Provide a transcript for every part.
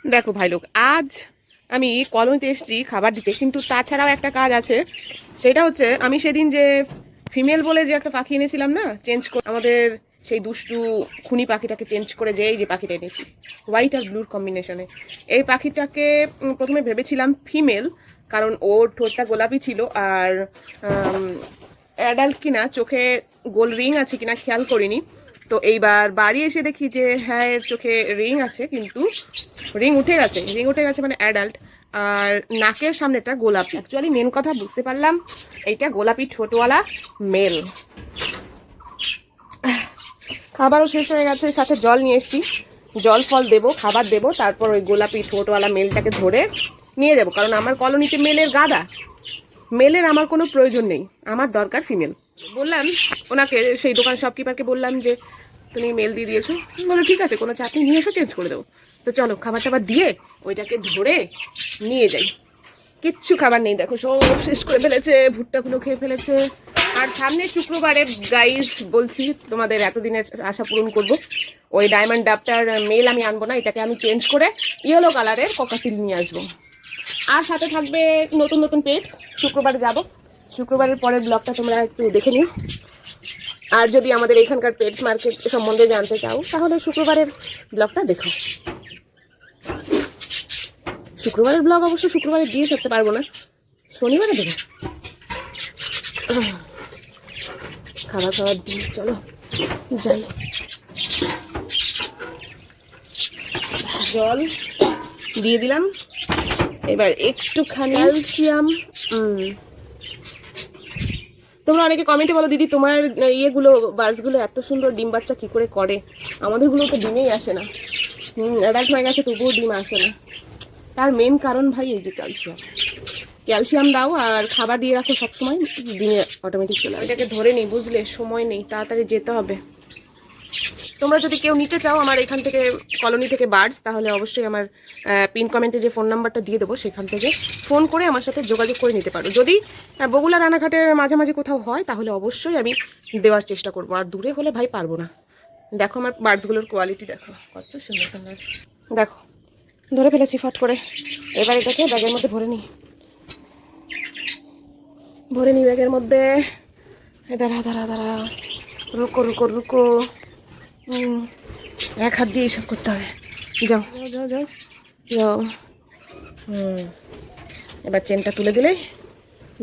দেখো ভাই লোক, আজ আমি কলোনিতে এসেছি খাবার দিতে, কিন্তু তাছাড়াও একটা কাজ আছে। সেটা হচ্ছে আমি সেদিন যে ফিমেল বলে যে একটা পাখি এনেছিলাম না, চেঞ্জ করে আমাদের সেই দুষ্টু খুনি পাখিটাকে চেঞ্জ করে, যে এই যে পাখিটা এনেছি হোয়াইট আর ব্লুর কম্বিনেশনে, এই পাখিটাকে প্রথমে ভেবেছিলাম ফিমেল, কারণ ওর ঠোঁটটা গোলাপি ছিল আর অ্যাডাল্ট কিনা, চোখে গোল রিং আছে কিনা খেয়াল করিনি। তো এইবার বাড়ি এসে দেখি যে হ্যাঁ, এর চোখে রিং আছে, কিন্তু রিং উঠে গেছে মানে অ্যাডাল্ট। আর নাকের সামনেটা গোলাপি। অ্যাকচুয়ালি মেন কথা বুঝতে পারলাম, এইটা গোলাপি ঠোঁটওয়ালা মেল। খাবারও শেষ হয়ে গেছে, সাথে জল নিয়ে এসেছি, জল ফল দেবো, খাবার দেবো, তারপর ওই গোলাপি ঠোঁটওয়ালা মেলটাকে ধরে নিয়ে যাবো। কারণ আমার কলোনিতে মেলের গাদা, মেলের আমার কোনো প্রয়োজন নেই, আমার দরকার ফিমেল। বললাম ওনাকে, সেই দোকান শপকিপারকে বললাম যে তুমি মেল দিয়ে দিয়েছো, বলো ঠিক আছে, কোনো চাটনি নিয়ে এসো, চেঞ্জ করে দেবো। তো চলো খাবার টাবার দিয়ে ওইটাকে ধরে নিয়ে যাই। কিচ্ছু খাবার নেই, দেখো সব শেষ করে ফেলেছে, ভুট্টাগুলো খেয়ে ফেলেছে। আর সামনে শুক্রবারে গাইস বলছি তোমাদের এতদিনের আশা পূরণ করব, ওই ডায়মন্ড ডাবটার মেল আমি আনবো না, এটাকে আমি চেঞ্জ করে ইয়েলো কালারের ককাটিল নিয়ে আসবো। আর সাথে থাকবে নতুন নতুন পেটস। শুক্রবারে যাব, শুক্রবারের পরের ব্লগটা তোমরা একটু দেখে নিও। আর যদি আমাদের এখানকার পেটস মার্কেট সম্বন্ধে জানতে চাও, তাহলে শুক্রবারের ব্লগটা দেখো। শুক্রবারের ব্লগ অবশ্য শুক্রবারে দিয়ে থাকতে পারবো না, শনিবারে দেবো। খাবার খাবার দিই, চলো যাই। জল দিয়ে দিলাম, এবার একটুখানি ক্যালসিয়াম। তোমরা অনেকে কমেন্টে বলো দিদি তোমার ইয়েগুলো বার্ডসগুলো এত সুন্দর ডিম বাচ্চা কী করে করে, আমাদেরগুলো তো ডিমেই আসে না। অ্যাডাল্ট হয়ে গেছে তবুও ডিম আসে না। তার মেন কারণ ভাই এই যে ক্যালসিয়াম। ক্যালসিয়াম দাও আর খাবার দিয়ে রাখো সবসময়, ডিমে অটোমেটিক চলে আসে। এটাকে ধরে নিই, বুঝলে, সময় নেই, তাড়াতাড়ি যেতে হবে। তোমরা যদি কেউ নিতে চাও আমার এখান থেকে কলোনি থেকে বার্ডস, তাহলে অবশ্যই আমার পিন কমেন্টে যে ফোন নাম্বারটা দিয়ে দেবো, সেখান থেকে ফোন করে আমার সাথে যোগাযোগ করে নিতে পারো। যদি বগুলা রানাঘাটের মাঝামাঝি কোথাও হয়, তাহলে অবশ্যই আমি দেওয়ার চেষ্টা করবো। আর দূরে হলে ভাই পারবো না। দেখো আমার বার্ডসগুলোর কোয়ালিটি দেখো, কত সুন্দর সুন্দর। দেখো ধরে ফেলেছি ফট করে। এবার এটাকে ব্যাগের মধ্যে ভরে নিই, ব্যাগের মধ্যে। দাঁড়া দাঁড়া দাঁড়া, রুকো রুকো রুকো। এক হাত দিয়ে এইসব করতে হবে। যাও যাও যাও যাও। এবার চেনটা তুলে দিলে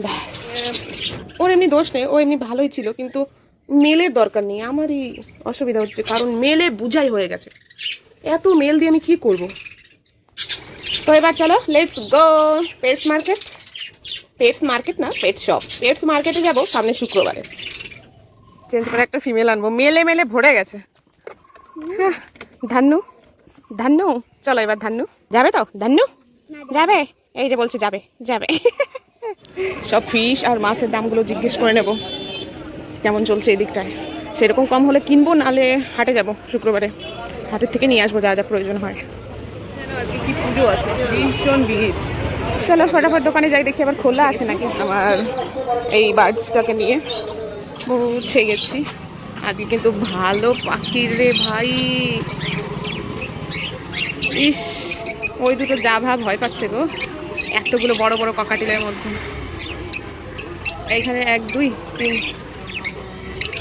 ব্যাস। ওর এমনি দোষ নেই, ও এমনি ভালোই ছিল, কিন্তু মেলের দরকার নেই। আমারই অসুবিধা হচ্ছে, কারণ মেলে বুঝাই হয়ে গেছে। এত মেল দিয়ে আমি কি করব? তো এবার চলো let's go pets market. Pets market না, পেট শপ। পেটস মার্কেটে যাবো সামনে শুক্রবারে, চেঞ্জ করে একটা ফিমেল আনবো। মেলে মেলে ভরে গেছে। ধান্নু ধান্নু, চলো এবার ধান্নু যাবে তো? ধান্নু যাবে, এই যে বলছে যাবে যাবে। সব ফিশ আর মাছের দামগুলো জিজ্ঞেস করে নেব কেমন চলছে এই দিকটায়। সেরকম কম হলে কিনবো, নাহলে হাটে যাব শুক্রবারে, হাটের থেকে নিয়ে আসবো যা যা প্রয়োজন হয়। আজকে কি পুজো আছে, ভীষণ ভিড়। চলো ফটাফট দোকানে যাই, দেখি আবার খোলা আছে নাকি। আমার এই বার্ডসটাকে নিয়ে পৌঁছে গেছি। আজকে কিন্তু ভালো পাখির রে ভাই। ইস, ওই দুটো যা ভাব ভয় পাচ্ছে গো, এতগুলো বড় বড় ককাটিলের মধ্যে। এইখানে 1 2 3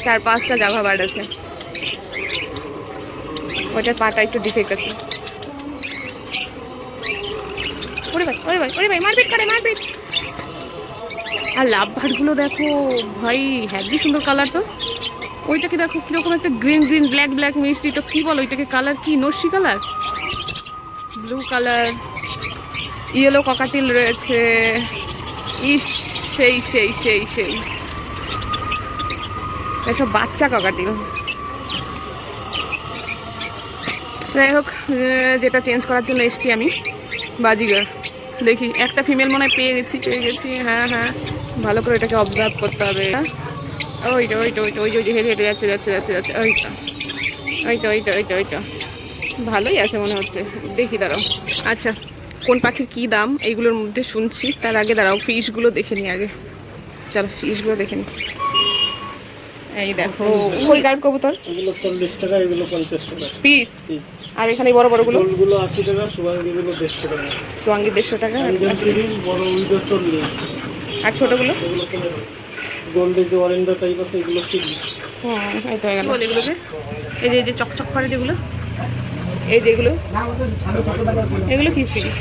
4 5টা জাভা বার্ড আছে। ওইটার পাটা একটু ডিফেক্ট আছে। ওরে ভাই ওরে ভাই ওরে ভাই, মারপিট করে মারপিট। আর লাভ বার্ডগুলো দেখো ভাই, হ্যাভি সুন্দর কালার। তো ওইটাকে দেখো কিরকম একটা গ্রিন গ্রিন ব্ল্যাক ব্ল্যাক মিষ্টি, তো কি বলো ওইটাকে, কালার কি, নস্যি colour, blue colour, yellow cockatiel রয়েছে। ইস, সেই সেই সেই সেই, এসব বাচ্চা ককাটিল। যাই হোক, যেটা চেঞ্জ করার জন্য এসছি আমি, বাজিগার। দেখি একটা ফিমেল মনে হয় পেয়ে গেছি। হ্যাঁ হ্যাঁ, ভালো করে এটাকে অবজার্ভ করতে হবে। ওইটা ওইটা ওইটা ওই যে হেঁটে হেঁটে যাচ্ছে যাচ্ছে যাচ্ছে যাচ্ছে, ওইটা ওইটা ওইটা ওইটা ওইটা ভালোই আছে মনে হচ্ছে। দেখি দাঁড়াও, আচ্ছা কোন পাখির কী দাম এইগুলোর মধ্যে শুনছি, তার আগে দাঁড়াও ফিশগুলো দেখে নিই আগে। চলো ফিশগুলো দেখে নিই। এই দেখো কই গার্ড কবুতর, এগুলো 40 টাকা, এগুলো 50 টাকা পিস। আর এখানে বড় বড়গুলো গোলগুলো 80 টাকা, সুয়াঙ্গিগুলো 150 টাকা। সোয়াঙ্গি 150 টাকা একদম 30, বড় উইডো 40। আর ছোটগুলো এগুলো গোল্ডের যে অরেঞ্জ টাইপ আছে এগুলো 30। এই তো হয়ে গেল এগুলোকে। এই যে চকচক করে যেগুলো, এই যেগুলো, এগুলো কি 30?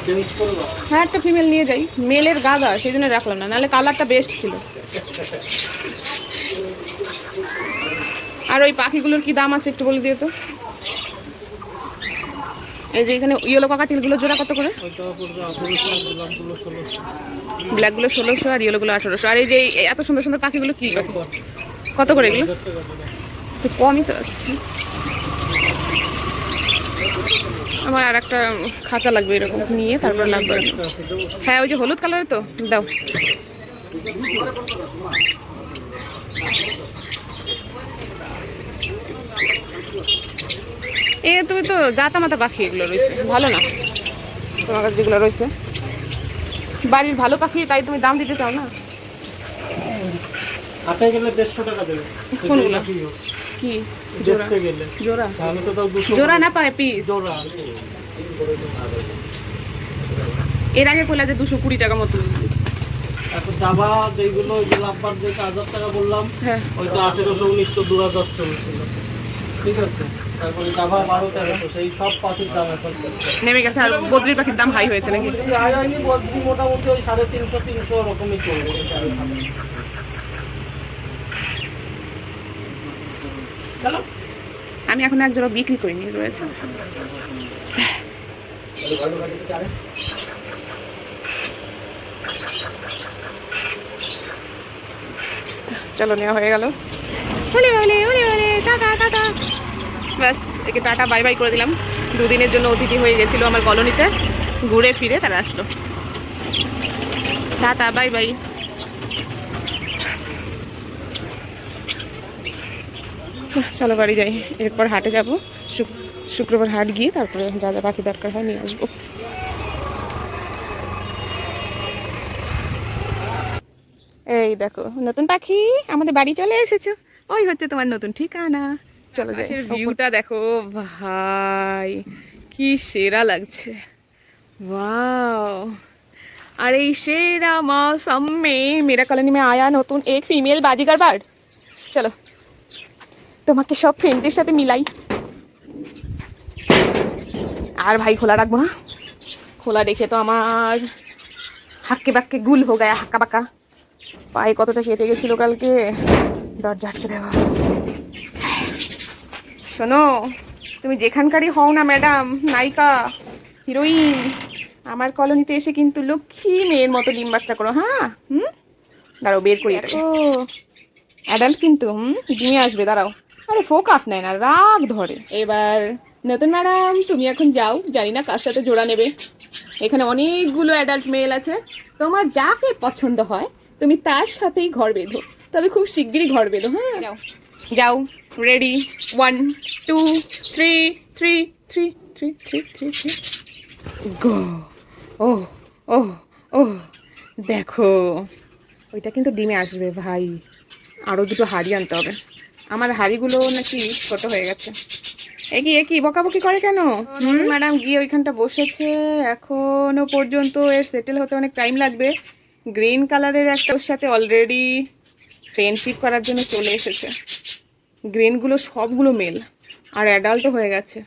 চেঞ্জ করবা? হ্যাঁ, একটা ফিমেল নিয়ে যাই, মেলের গাদা, সেই জন্য রাখলাম না, নাহলে কালারটা বেস্ট ছিল। আর ওই পাখিগুলোর কি দাম আছে একটু বলে দিও তো। এই যে এখানে ইয়েলো কাকাটিলগুলো জোড়া কত করে? ওইটা পড়বে 1800, ব্ল্যাকগুলো 1600। ব্ল্যাকগুলো 1600 আর ইয়েলোগুলো 1800। আর এই যে এত সুন্দর সুন্দর পাখিগুলো কি পাখি? কত করে এগুলো? 1000 টাকা জোড়া। তো কমই তো আছে। আমার আর একটা খাঁচা লাগবে এরকম নিয়ে, তারপর লাগবে। হ্যাঁ, ওই যে হলুদ কালারের তো দাও। তুমি তো জাতা মাতা পাখি এগুলো রয়েছে, ভালো না তোমার কাছে যেগুলো রয়েছে? বাড়ির ভালো পাখি, তাই তুমি দাম দিতে চাও না? হাটে গেলে 150 টাকা দেবে। কোনগুলো? কি জোড়া? দেখতে গেলে জোড়া তাহলে তো তাও 200 জোড়া না পায় পিস। জোড়া। এর আগে কইলা যে 220 টাকা মতো। এখন জাভা যেগুলো, ওই যে লাভবার যে 1000 টাকা বললাম, হ্যাঁ, ওইটা 1800, 1900, 2000 চলছিল। ঠিক আছে, তারপরে জাভা 12, 1300, সেই সব পাখির দাম এখন নেমে গেছে। আর বদ্রির পাখির দাম হাই হয়েছে নাকি? হয়নি, মোটামুটি ওই 350, 300 রকমই চলবে। চলো, আমি এখন এক জোড়া বিক্রি করিনি, রয়েছে। চলো, নেওয়া হয়ে গেল। ব্যাস, একে টাটা বাই বাই করে দিলাম। দুদিনের জন্য অতিথি হয়ে গেছিল আমার কলোনিতে, ঘুরে ফিরে তারা আসলো। Tata bye bye. চলো বাড়ি যাই, এরপর হাটে যাব। শুক্রবার হাট গিয়ে তারপরে যা যা পাখি দরকার হয় নিয়ে আসবো। এই দেখো নতুন পাখি, আমাদের বাড়ি চলে এসেছো। ওই হচ্ছে তোমার নতুন ঠিকানা। চলো যাই। ভিউটা দেখো ভাই, কি সেরা লাগছে। वाओ! अरे शेरा मौसम में मेरा कॉलोनी में आया नतून एक फीमेल बाजीगर बार्ड। चलो তোমাকে সব ফ্রেন্ডদের সাথে মিলাই। আর ভাই খোলা রাখবো না, খোলা রেখে তো আমার হাক্কে বাক্কে গুল হো গায়া, হাক্কা বাক্কা। পায়ে কতটা কেটে গেছিল কালকে, দরজা আটকে দেওয়া। শোনো, তুমি যেখানকারই হও না ম্যাডাম, নায়িকা, হিরোইন, আমার কলোনিতে এসে কিন্তু লক্ষ্মী মেয়ের মতো ডিম বাচ্চা করো। হ্যাঁ, দাঁড়াও বের করি। এটাকে অ্যাডাল্ট কিন্তু ডিমে আসবে, দাঁড়াও। আরে ফোকাস নেয় না, রাগ ধরে। এবার নতুন ম্যাডাম তুমি এখন যাও, জানি না কার সাথে জোড়া নেবে। এখানে অনেকগুলো অ্যাডাল্ট মেল আছে, তোমার যাকে পছন্দ হয় তুমি তার সাথেই ঘর বেঁধো, তবে খুব শিগগিরই ঘর বেঁধো। হ্যাঁ, যাও যাও, রেডি, 1 2 3 3 3 3 3 3 3 গো। ও ও ও দেখো, ওইটা কিন্তু ডিমে আসবে ভাই। আরও দুটো হাড়ি আনতে হবে, আমার হাড়িগুলো নাকি ছোট হয়ে গেছে। একই বকাবকি করে কেন? ম্যাডাম গিয়ে ওইখানটা বসেছে, এখনো পর্যন্ত এর সেটেল হতে অনেক টাইম লাগবে। গ্রিন কালারের একটা ওর সাথে অলরেডি ফ্রেন্ডশিপ করার জন্য চলে এসেছে। গ্রিনগুলো সবগুলো মেল আর অ্যাডাল্টও হয়ে গেছে।